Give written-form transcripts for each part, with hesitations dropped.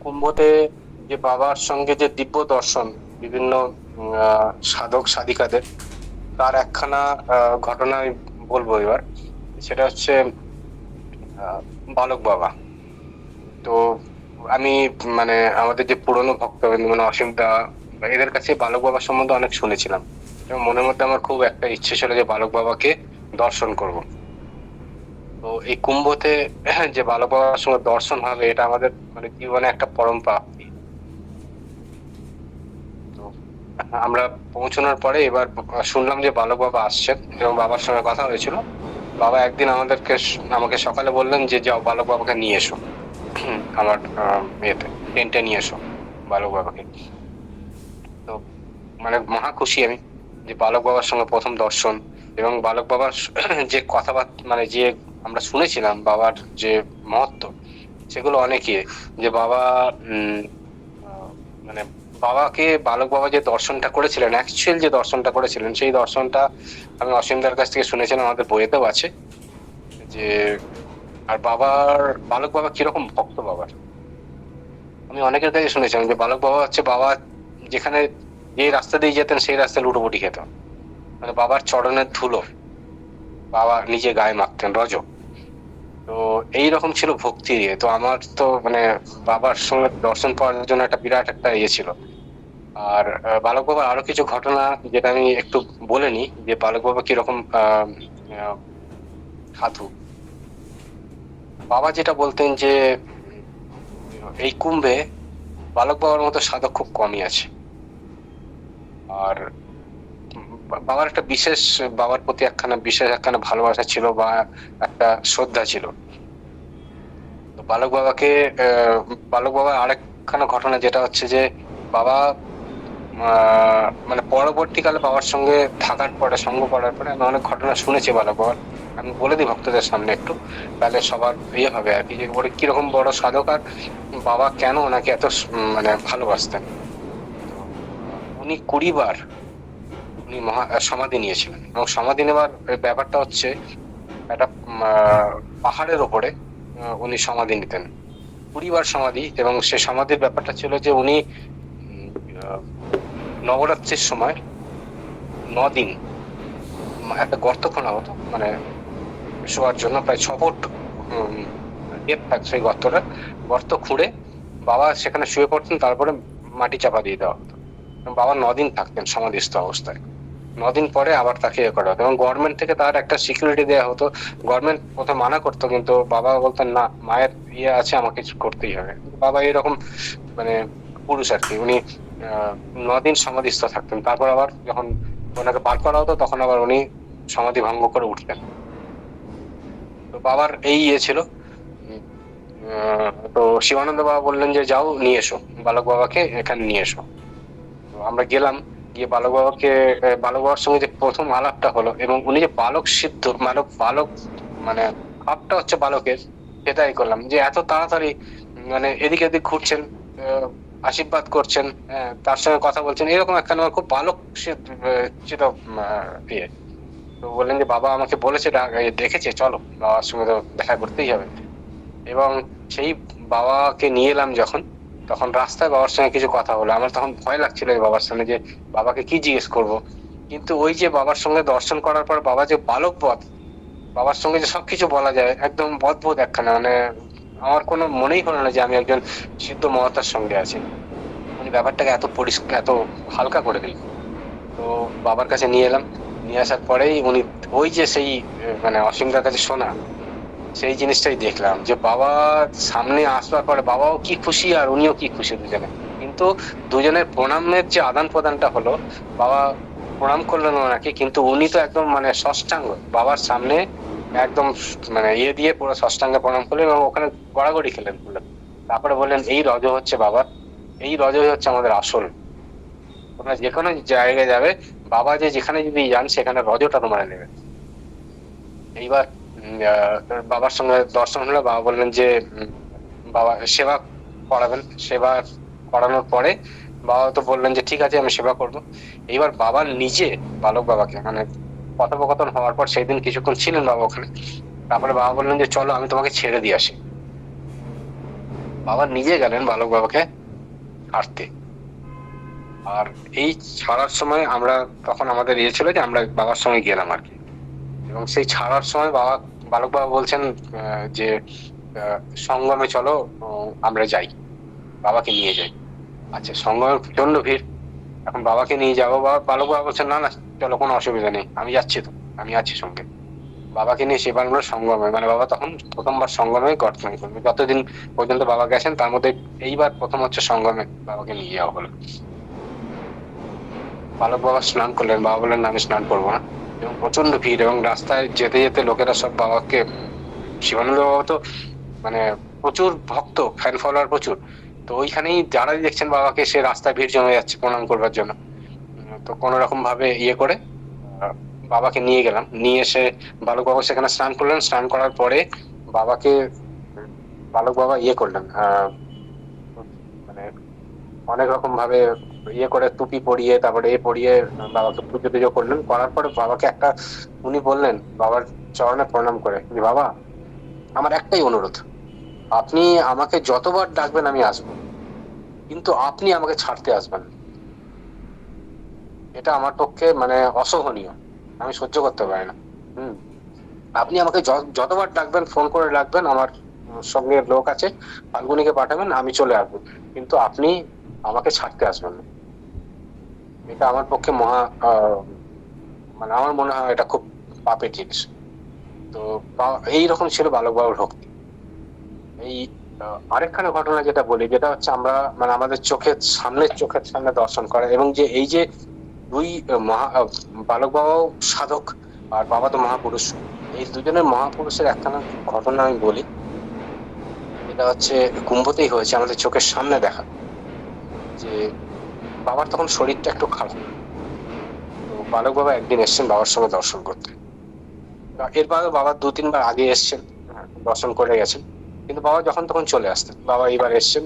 কুম্ভতে যে বাবার সঙ্গে যে দিব্য দর্শন বিভিন্ন সাধক সাধিকাদের, তার একখানা ঘটনা আমি বলবো এবার। সেটা হচ্ছে আহ, বালক বাবা। তো আমি মানে আমাদের যে পুরনো ভক্তবৃন্দ মানে অসীম দা বা এদের কাছে বালক বাবার সম্বন্ধে অনেক শুনেছিলাম, এবং মনের মধ্যে আমার খুব একটা ইচ্ছে ছিল যে বালক বাবাকে দর্শন করব। তো এই কুম্ভতে যে বালক বাবার সঙ্গে দর্শন হবে, এটা আমাদের মানে জীবনে একটা পরম প্রাপ্তি। তো আমরা পৌঁছানোর পরে এবার শুনলাম যে বালক বাবা আসছেন, এবং বাবার সঙ্গে কথা হয়েছিল। বাবা একদিন আমাকে সকালে বললেন যে যাও বালক বাবাকে নিয়ে এসো। আমার ইয়েতে টেন্টে নিয়ে এসো বালক বাবাকে। তো মানে মহা খুশি আমি যে বালক বাবার সঙ্গে প্রথম দর্শন, এবং বালক বাবার যে কথাবার্তা মানে যে আমরা শুনেছিলাম বাবার যে মহত্ব, সেগুলো অনেকই। যে বাবা আহ, মানে বাবাকে বালক বাবা যে দর্শনটা করেছিলেন, অ্যাকচুয়াল যে দর্শনটা করেছিলেন, সেই দর্শনটা আমি অসীমদার কাছ থেকে শুনেছিলাম, আমাদের বইয়েতেও আছে। যে আর বালক বাবা কিরকম ভক্ত বাবার, আমি অনেকের কাছে শুনেছিলাম যে বালক বাবা হচ্ছে বাবা যেখানে যে রাস্তা দিয়ে যেতেন সেই রাস্তায় লুটোপুটি খেত। মানে বাবার চরণের ধুলো বাবা নিজে গায়ে মাখতেন রজ। তো এইরকম ছিল ভক্তি দিয়ে। তো আমার তো মানে বাবার সঙ্গে দর্শন পাওয়ার জন্য একটা বিরাট একটা ইয়ে ছিল। আর বালক বাবার আরো কিছু ঘটনা যেটা আমি একটু বলে নিই, যে বালক বাবা কিরকম আহ, সাধু। বাবা যেটা বলতেন যে এই কুম্ভে বালক বাবার মতো সাধক খুব কমই আছে। আর বাবার একটা বিশেষ, বাবার প্রতি একখানা ভালোবাসা ছিল বা একটা শ্রদ্ধা ছিল। তো আহ বালক বাবার আরেকখানা ঘটনা যেটা হচ্ছে যে বাবা মানে পরবর্তীকালে বাবার সঙ্গে থাকার পরে, সঙ্গ করার পরে আমি অনেক ঘটনা শুনেছি বালক বাবার। আমি বলে দিই ভক্তদের সামনে একটু, তাহলে সবার ইয়ে হবে আর কি, যে ওর কিরকম বড় সাধক আর বাবা কেন ওনাকে এত মানে ভালোবাসতেন। তো উনি 20 বার উনি সমাধি নিয়েছিলেন, এবং সমাধি নেওয়ার ব্যাপারটা হচ্ছে একটা পাহাড়ের ওপরে উনি সমাধি নিতেন। 20 বার সমাধি, এবং সে সমাধির ব্যাপারটা ছিল যে উনি উম, আহ, নবরাত্রির সময় 9 দিন একটা গর্ত খোঁড়া হতো, মানে শোয়ার জন্য প্রায় 6 ফুট ডেপ থাকতো সেই গর্তটা। গর্ত খুঁড়ে বাবা সেখানে শুয়ে পড়তেন, তারপরে মাটি চাপা দিয়ে দেওয়া হতো, এবং বাবা 9 দিন থাকতেন সমাধিস্থ অবস্থায়। 9 দিন পরে আবার তাকে ইয়ে করা হতো, এবং গভর্নমেন্ট থেকে তার একটা সিকিউরিটি দেওয়া হতো। গভর্নমেন্ট প্রথমে মানা করতো, কিন্তু বাবা বলতেন না, মায়ের ইয়ে আছে, আমাকে কিছু করতেই হবে। বাবা এরকম মানে পুরুষ আর কি। উনি 9 দিন সমাধিস্থ থাকতেন, তারপর আবার যখন ওনাকে বার করা হতো তখন আবার উনি সমাধি ভঙ্গ করে উঠতেন। তো বাবার এই ইয়ে ছিল। উম, তো শিবানন্দ বাবা বললেন যে যাও নিয়ে এসো বালক বাবাকে, এখানে নিয়ে এসো। তো আমরা গেলাম, গিয়ে বালক বাবার সঙ্গে যে প্রথম আলাপটা হলো, এবং উনি যে বালক সিদ্ধ বালক মানে ভাবটা হচ্ছে বালকের, সেটাই করলাম যে এত তাড়াতাড়ি মানে এদিক এদিক ঘুরছেন, আশীর্বাদ করছেন, তার সঙ্গে কথা বলছেন, এরকম একটা আমার খুব বালক চিত ইয়ে। তো বললেন যে বাবা আমাকে বলেছে, দেখেছে, চলো বাবার সঙ্গে তো দেখা করতেই হবে। এবং সেই বাবাকে নিয়ে এলাম যখন, তখন রাস্তায় বাবার সঙ্গে কিছু কথা হলো। আমার তখন ভয় লাগছিল এই বাবার সামনে যে বাবাকে কি জিজ্ঞেস করব। কিন্তু ওই যে বাবার সঙ্গে দর্শন করার পর বাবা যে বালক বধ, বাবার সঙ্গে যে সবকিছু বলা যায়, একদম অদ্ভুত একখানা মানে আমার কোনো মনেই হলো না যে আমি একজন সিদ্ধ মহাত্মার সঙ্গে আছি। উনি ব্যাপারটাকে এত পরিষ্কার, এত হালকা করে দিল। তো বাবার কাছে নিয়ে এলাম, নিয়ে আসার পরেই উনি ওই যে সেই মানে অসীমদার কাছে শোনা সেই জিনিসটাই দেখলাম, যে বাবা সামনে আসবার পরে বাবাও কি খুশি আর উনিও কি খুশি দুজনে। কিন্তু দুজনের প্রণামের যে আদান প্রদানটা হলো, বাবা প্রণাম করলেন ওনাকে, কিন্তু উনি তো একদম মানে ষষ্ঠাঙ্গ বাবার সামনে একদম মানে ইয়ে দিয়ে পুরো ষষ্ঠাঙ্গে প্রণাম করলেন, এবং ওখানে গড়াগড়ি খেলেন বললেন। তারপরে বললেন এই রজ হচ্ছে বাবা, এই রজই হচ্ছে আমাদের আসল। তোমরা যে কোনো জায়গায় যাবে, বাবা যে যেখানে যদি যান সেখানে রজটা তোমরা নেবে। এইবার বাবার সঙ্গে দর্শন হলো। বাবা বললেন যে বাবা সেবা করাবেন। সেবা করানোর পরে বাবা তো বললেন যে ঠিক আছে আমি সেবা করব। এইবার বাবা নিজে বালক বাবাকে মানে কথোপকথন হওয়ার পর সেই দিন কিছুক্ষণ ছিলেন বাবা ওখানে। তারপরে বাবা বললেন যে চলো আমি তোমাকে ছেড়ে দিয়ে আসি। বাবা নিজে গেলেন বালক বাবাকে ছাড়তে। আর এই ছাড়ার সময় আমরা তখন আমাদের ছিল যে আমরা বাবার সঙ্গে গেলাম আর কি। এবং সেই ছাড়ার সময় বালক বাবা বলছেন যে সঙ্গমে চলো, আমরা যাই, বাবাকে নিয়ে যাই। আচ্ছা, সঙ্গমে প্রচন্ড ভিড়, এখন বাবাকে নিয়ে যাবো। বালক বাবা বলছেন না না চলো, কোনো অসুবিধা নেই, আমি যাচ্ছি তো, আমি আছি সঙ্গে। বাবাকে নিয়ে সেবার আমরা সঙ্গমে, মানে বাবা তখন প্রথমবার সঙ্গমে গঠন করবে। যতদিন পর্যন্ত বাবা গেছেন তার মধ্যে এইবার প্রথম হচ্ছে সঙ্গমে বাবাকে নিয়ে যাওয়া হলো। বালক বাবা স্নান করলেন, বাবা বললেন না আমি স্নান করবো না। এবং প্রচন্ড ভিড়, এবং রাস্তায় যেতে যেতে লোকেরা সব বাবাকে, শিবানন্দ বাবা তো মানে প্রচুর ভক্ত, ফ্যান ফলোয়ার প্রচুর, তো ওইখানেই যারাই দেখছেন বাবাকে, সে রাস্তায় ভিড় জমে যাচ্ছে প্রণাম করবার জন্য। তো কোন রকম ভাবে ইয়ে করে বাবাকে নিয়ে গেলাম। নিয়ে এসে বালক বাবা সেখানে স্নান করলেন। স্নান করার পরে বাবাকে বালক বাবা ইয়ে করলেন, মানে অনেক রকম ভাবে ইয়ে করে টুপি পরিয়ে, তারপরে পরিয়ে বাবাকে পুজো টুজো করলেন। করার পরে বাবাকে একটা, উনি বললেন বাবার চরণে প্রণাম করে, বাবা আমার একটাই অনুরোধ, আপনি আমাকে যতবার ডাকবেন আমি আসবো, কিন্তু আপনি আমাকে ছাড়তে আসবেন, এটা আমার পক্ষে মানে অসহনীয়, আমি সহ্য করতে পারি না। আপনি আমাকে যতবার ডাকবেন, ফোন করে ডাকবেন, আমার সঙ্গে লোক আছে, ফাল্গুনিকে পাঠাবেন, আমি চলে আসবো, কিন্তু আপনি আমাকে ছাড়তে আসবেন না। এটা আমার পক্ষে মহা মানে আমার মনে হয় এটা খুব পাপের জিনিস। তো এইরকম ছিল বালক বাবুর ভক্তি। এই আরেকখানে ঘটনা যেটা বলি, যেটা হচ্ছে আমরা মানে আমাদের চোখের সামনে দর্শন করে, এবং যে এই যে দুই বালক বাবাও সাধক আর বাবা তো মহাপুরুষ, এই দুজনের মহাপুরুষের একখানা ঘটনা আমি বলি। এটা হচ্ছে কুম্ভতেই হয়েছে, আমাদের চোখের সামনে দেখা। যে বাবার তখন শরীরটা একটু খারাপ, তো বালক বাবা একদিন এসছেন বাবার সঙ্গে দর্শন করতে। এরপরে বাবা 2-3 বার আগে এসছেন, দর্শন করে গেছেন, কিন্তু বাবা যখন তখন চলে আসতেন। বাবা এইবার এসছেন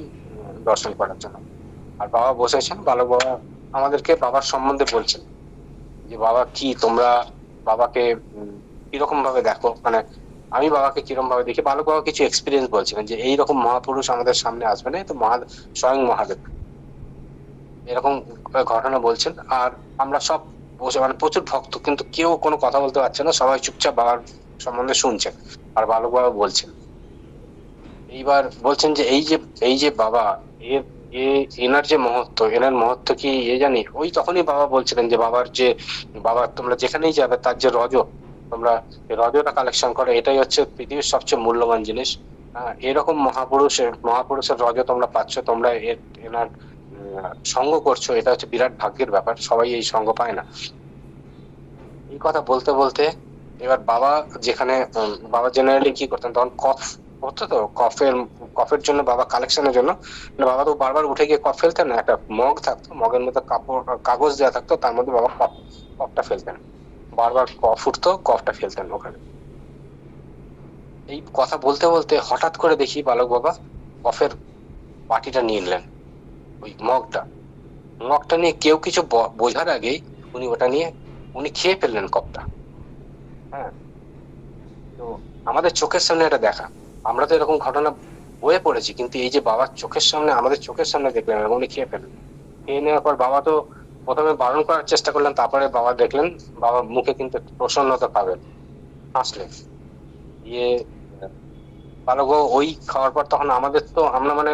দর্শন করার জন্য, আর বাবা বসেছেন। বালক বাবা আমাদেরকে বাবার সম্বন্ধে বলছেন যে বাবা কি তোমরা বাবাকে কিরকম ভাবে দেখো, মানে আমি বাবাকে কিরকম ভাবে দেখি। বালক বাবা কিছু এক্সপিরিয়েন্স বলছিলেন যে এইরকম মহাপুরুষ আমাদের সামনে আসবে না, তো স্বয়ং মহাদেব, এরকম ঘটনা বলছেন। আর আমরা সব বসে, মানে প্রচুর ভক্ত, কিন্তু কেউ কোনো কথা বলতে পারছে না, সবাই চুপচাপ বাবার সম্বন্ধে শুনছেন। আর বালক বাবা বলছেন, এইবার বলছেন যে এই যে বাবা, এর এনার যে মহত্ব, এনার মহত্ব কি জানি। ওই তখনই বাবা বলছিলেন যে বাবা তোমরা যেখানেই যাবে তার যে তোমরা রজটা কালেকশন করো, এটাই হচ্ছে পৃথিবীর সবচেয়ে মূল্যবান জিনিস। এরকম মহাপুরুষের রজ তোমরা পাচ্ছ, তোমরা এনার সঙ্গ করছো, এটা হচ্ছে বিরাট ভাগ্যের ব্যাপার, সবাই এই সঙ্গ পায় না। এই কথা বলতে বলতে এবার বাবা যেখানে বাবা জেনারেলি কি করতেন, তখন কফ হতো, তো কফের জন্য বাবা কালেকশনের জন্য বাবা তো বারবার উঠে গিয়ে কফ ফেলতেন না। একটা মগ থাকতো, মগের মধ্যে কাগজ দেওয়া থাকতো, তার মধ্যে বাবা কফটা ফেলতেন, বারবার কফ উঠতো, কফটা ফেলতেন ওখানে। এই কথা বলতে বলতে হঠাৎ করে দেখি বালক বাবা কফের বাটিটা নিয়ে নিলেন, ওই মগটা নিয়ে কেউ কিছু বোঝার আগেই উনি ওটা নিয়ে উনি খেয়ে ফেললেন কফটা। হ্যাঁ, তো আমাদের চোখের সামনে এটা দেখা, আমরা তো এরকম ঘটনা বয়ে পড়েছি, কিন্তু এই যে বাবার চোখের সামনে, আমাদের চোখের সামনে দেখলেন এবং উনি খেয়ে ফেললেন। খেয়ে নেওয়ার পর বাবা তো প্রথমে বারণ করার চেষ্টা করলেন, তারপরে বাবা দেখলেন বাবার মুখে কিন্তু প্রসন্নতা পাবেন, হাসলেন। ইয়ে বালক ওই খাওয়ার পর তখন আমাদের তো আমরা মানে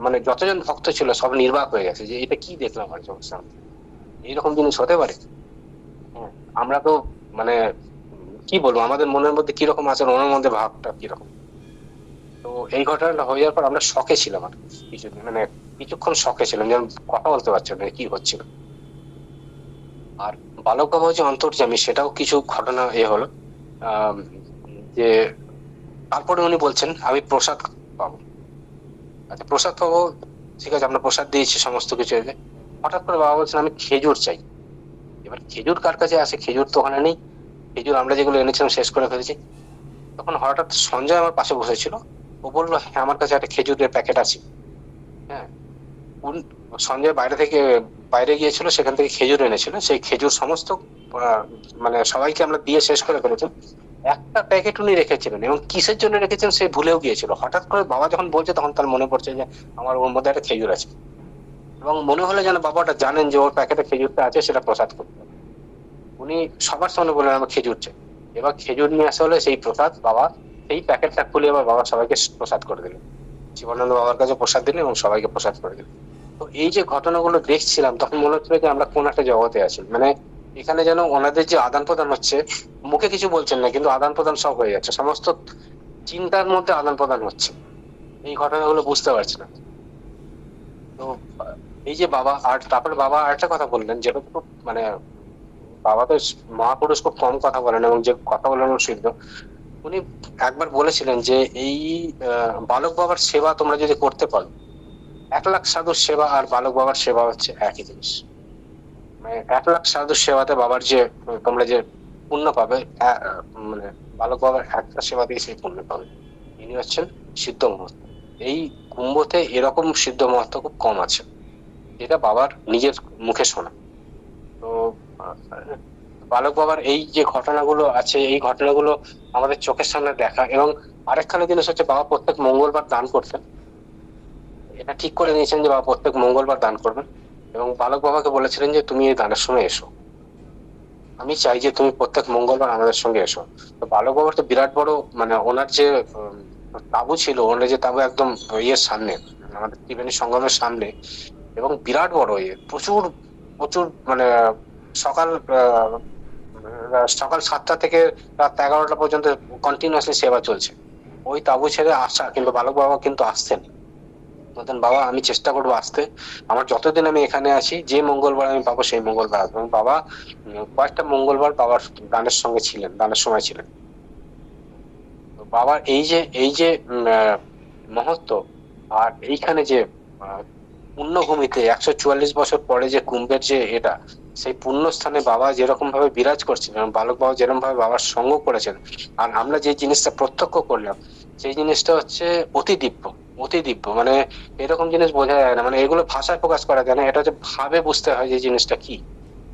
মানে যতজন ভক্ত ছিল সব নির্বাক হয়ে গেছে যে এটা কি দেখলাম আর চোখের সামনে, এইরকম জিনিস হতে পারে। আমরা তো মানে কি বলবো, আমাদের মনের মধ্যে কিরকম আছে, ওনার মধ্যে ভাবটা কিরকম। তো এই ঘটনাটা হয়ে যাওয়ার পর আমরা শখে ছিলাম, আর কিছুদিন মানে কিছুক্ষণ শখে ছিলাম, যেমন কথা বলতে পারছিলাম না কি হচ্ছিল। আর বালক বাবা যে অন্তর্যামী, সেটাও কিছু ঘটনা হলো যে তারপরে উনি বলছেন আমি প্রসাদ পাবো। আচ্ছা প্রসাদ পাবো, ঠিক আছে, আমরা প্রসাদ দিয়েছি সমস্ত কিছু। হঠাৎ করে বাবা বলছেন আমি খেজুর চাই। এবার খেজুর কার কাছে আসে, খেজুর তো ওখানে নেই, খেজুর আমরা যেগুলো এনেছিলাম শেষ করে ফেলেছি। তখন হঠাৎ সঞ্জয় আমার পাশে বসেছিল, ও বললো হ্যাঁ আমার কাছে একটা খেজুরের প্যাকেট আছে। হ্যাঁ, সঞ্জয় বাইরে গিয়েছিল, সেখান থেকে খেজুর এনেছিল, সেই খেজুর সমস্ত মানে সবাইকে আমরা দিয়ে শেষ করে ফেলেছি। একটা প্যাকেট উনি রেখেছিলেন, এবং কিসের জন্য রেখেছেন সে ভুলেও গিয়েছিল। হঠাৎ করে বাবা যখন বলছে তখন তার মনে পড়ছে যে আমার ওর মধ্যে একটা খেজুর আছে, এবং মনে হলো যেন বাবাটা জানেন যে ওর প্যাকেটে খেজুরটা আছে, সেটা প্রসাদ করতে হবে। উনি সবার সামনে বললেন আমার খেজুর চাই। এবার খেজুর নিয়ে আসা হলে সেই প্রসাদ বাবা সেই প্যাকেটটা খুলে এবার বাবা সবাইকে প্রসাদ করে দিলেন। জীবনানন্দ বাবার কাছে প্রসাদ দিলেন এবং সবাইকে প্রসাদ করে দিলেন। তো এই যে ঘটনাগুলো দেখছিলাম তখন মনে হচ্ছিল যে আমরা কোন একটা জগতে আছি, মানে এখানে যেন ওনাদের যে আদান প্রদান হচ্ছে, মুখে কিছু বলছেন না কিন্তু আদান প্রদান সব হয়ে যাচ্ছে, সমস্ত চিন্তার মধ্যে আদান প্রদান হচ্ছে। এই ঘটনাগুলো বুঝতে পারছি না। তো এই যে বাবা, আর তারপরে বাবা আরেকটা কথা বললেন যেটা খুব মানে, বাবা তো মহাপুরুষ খুব কম কথা বলেন এবং যে কথা বলেন সিদ্ধ। উনি একবার বলেছিলেন যে এই বালক বাবার সেবা তোমরা যদি করতে পারো, 1,00,000 সাধুর সেবা আর বালক বাবার সেবা হচ্ছে একই জিনিস। মানে 1,00,000 সাধুর সেবাতে বাবার যে তোমরা যে পুণ্য পাবে, মানে বালক বাবার একটা সেবা দিয়ে সেই পুণ্য পাবে। ইনি হচ্ছেন সিদ্ধ মুহূর্ত। এই কুম্ভতে এরকম সিদ্ধ মুহূর্ত খুব কম আছে, যেটা বাবার নিজের মুখে শোনা। তো বালক বাবার এই যে ঘটনাগুলো আছে, এই ঘটনাগুলো আমাদের চোখের সামনে দেখা। এবং আরেকখানে জিনিস হচ্ছে বাবা প্রত্যেক মঙ্গলবার দান করতেন। এটা ঠিক করে নিয়েছেন যে বাবা প্রত্যেক মঙ্গলবার দান করবেন, এবং বালক বাবাকে বলেছিলেন যে তুমি এই দানের সময় এসো, আমি চাই যে তুমি প্রত্যেক মঙ্গলবার আমাদের সঙ্গে এসো। তো বালক বাবার তো বিরাট বড়, মানে ওনার যে তাঁবু ছিল, ওনার যে তাঁবু একদম ইয়ের সামনে, আমাদের ত্রিবেণী সঙ্গমের সামনে, এবং বিরাট বড় ইয়ে, প্রচুর প্রচুর মানে সকাল সকাল 7টা থেকে রাত 11টা পর্যন্ত কন্টিনিউয়াসলি সেবা চলছে। ওই তাঁবু ছেড়ে আসা, কিন্তু বালক বাবা কিন্তু আসতেন। বলতেন বাবা আমি চেষ্টা করবো আসতে, আমার যতদিন আমি এখানে আছি যে মঙ্গলবার আমি পাবো সেই মঙ্গলবার আসবো। এবং বাবা কয়েকটা মঙ্গলবার বাবার দানের সঙ্গে ছিলেন, দানের সময় ছিলেন। তো বাবার এই যে মহত্ব, আর এইখানে যে পুণ্যভূমিতে 144 বছর পরে যে কুম্ভের যে এটা, সেই পুণ্য স্থানে বাবা যেরকম ভাবে বিরাজ করছেন এবং বালক বাবা যেরকম ভাবে বাবার সঙ্গ করেছেন, আর আমরা যে জিনিসটা প্রত্যক্ষ করলাম, সেই জিনিসটা হচ্ছে অতি দিব্য। অতি দিব্য মানে এরকম জিনিস বোঝা যায় না, মানে এগুলো ভাষায় প্রকাশ করা যায় না। এটা হচ্ছে ভাবে বুঝতে হয় যে জিনিসটা কি,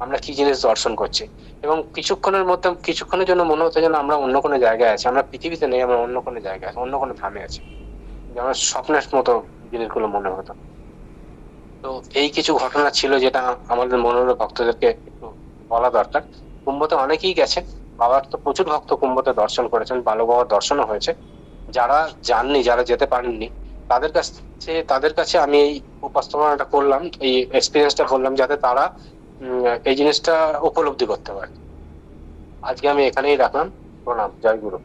আমরা কি জিনিস দর্শন করছি। এবং কিছুক্ষণের মধ্যে, কিছুক্ষণের জন্য মনে হতো যেন আমরা অন্য কোনো জায়গায় আছি, আমরা পৃথিবীতে নেই, আমরা অন্য কোনো জায়গায় আছি, অন্য কোনো ধামে আছি, যেমন স্বপ্নের মতো জিনিসগুলো মনে হতো। তো এই কিছু ঘটনা ছিল যেটা আমাদের মনোরম ভক্তদেরকে একটু বলা দরকার। কুম্ভতে অনেকেই গেছে, বাবার তো প্রচুর ভক্ত কুম্ভতে দর্শন করেছেন, বালক বাবার দর্শনও হয়েছে। যারা যাননি, যারা যেতে পারেননি, তাদের কাছে আমি এই উপস্থাপনাটা করলাম, এই এক্সপিরিয়েন্সটা করলাম, যাতে তারা এই জিনিসটা উপলব্ধি করতে পারে। আজকে আমি এখানেই রাখলাম। প্রণাম, জয় গুরু।